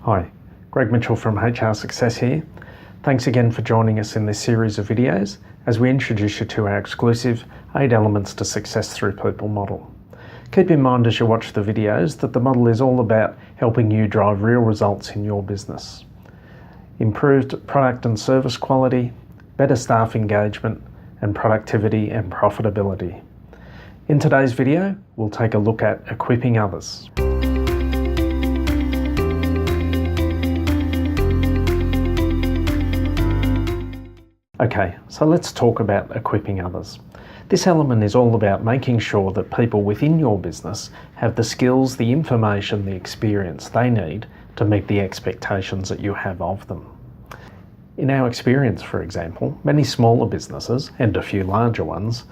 Hi, Greg Mitchell from HR Success here. Thanks again for joining us in this series of videos as we introduce you to our exclusive 8 Elements to Success Through People model. Keep in mind as you watch the videos that the model is all about helping you drive real results in your business. Improved product and service quality, better staff engagement, and productivity and profitability. In today's video, we'll take a look at equipping others. Okay, so let's talk about equipping others. This element is all about making sure that people within your business have the skills, the information, the experience they need to meet the expectations that you have of them. In our experience, for example, many smaller businesses and a few larger ones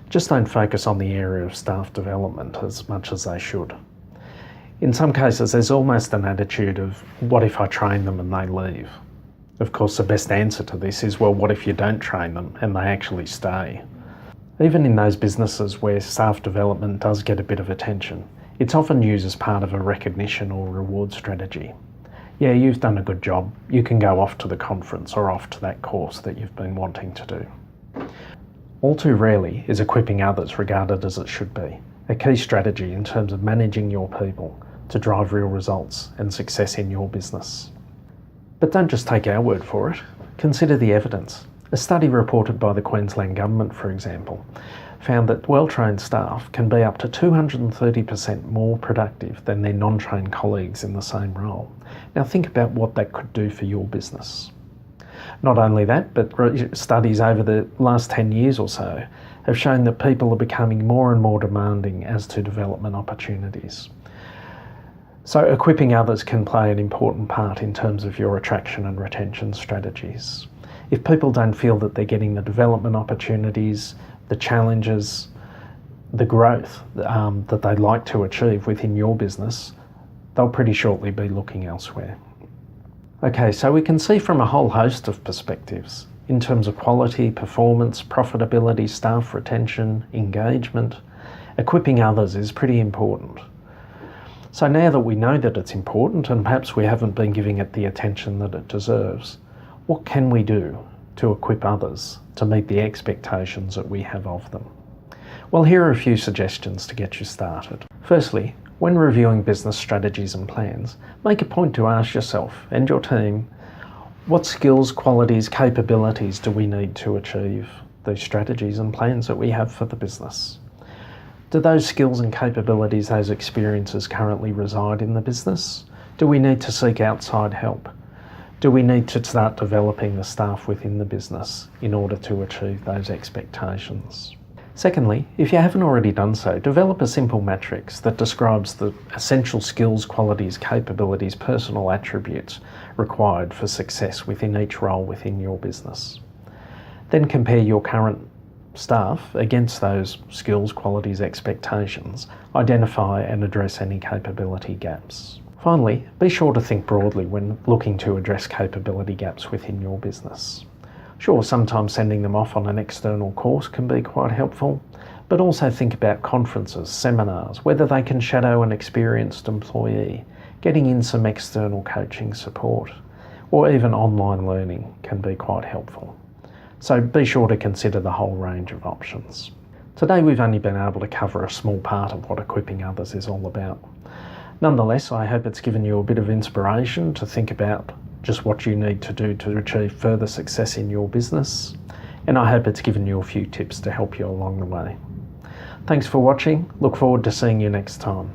just don't focus on the area of staff development as much as they should. In some cases, there's almost an attitude of, what if I train them and they leave? Of course, the best answer to this is, well, what if you don't train them and they actually stay? Even in those businesses where staff development does get a bit of attention, it's often used as part of a recognition or reward strategy. Yeah, you've done a good job. You can go off to the conference or off to that course that you've been wanting to do. All too rarely is equipping others regarded as it should be, a key strategy in terms of managing your people to drive real results and success in your business. But don't just take our word for it. Consider the evidence. A study reported by the Queensland Government, for example, found that well-trained staff can be up to 230% more productive than their non-trained colleagues in the same role. Now think about what that could do for your business. Not only that, but studies over the last 10 years or so have shown that people are becoming more and more demanding as to development opportunities. So equipping others can play an important part in terms of your attraction and retention strategies. If people don't feel that they're getting the development opportunities, the challenges, the growth that they'd like to achieve within your business, they'll pretty shortly be looking elsewhere. Okay, so we can see from a whole host of perspectives in terms of quality, performance, profitability, staff retention, engagement, equipping others is pretty important. So now that we know that it's important and perhaps we haven't been giving it the attention that it deserves, what can we do to equip others to meet the expectations that we have of them? Well, here are a few suggestions to get you started. Firstly, when reviewing business strategies and plans, make a point to ask yourself and your team, what skills, qualities, capabilities do we need to achieve those strategies and plans that we have for the business? Do those skills and capabilities, those experiences currently reside in the business? Do we need to seek outside help? Do we need to start developing the staff within the business in order to achieve those expectations? Secondly, if you haven't already done so, develop a simple matrix that describes the essential skills, qualities, capabilities, personal attributes required for success within each role within your business. Then compare your current staff against those skills, qualities, expectations, identify and address any capability gaps. Finally, be sure to think broadly when looking to address capability gaps within your business. Sure, sometimes sending them off on an external course can be quite helpful, but also think about conferences, seminars, whether they can shadow an experienced employee, getting in some external coaching support, or even online learning can be quite helpful. So be sure to consider the whole range of options. Today we've only been able to cover a small part of what equipping others is all about. Nonetheless, I hope it's given you a bit of inspiration to think about just what you need to do to achieve further success in your business, and I hope it's given you a few tips to help you along the way. Thanks for watching. Look forward to seeing you next time.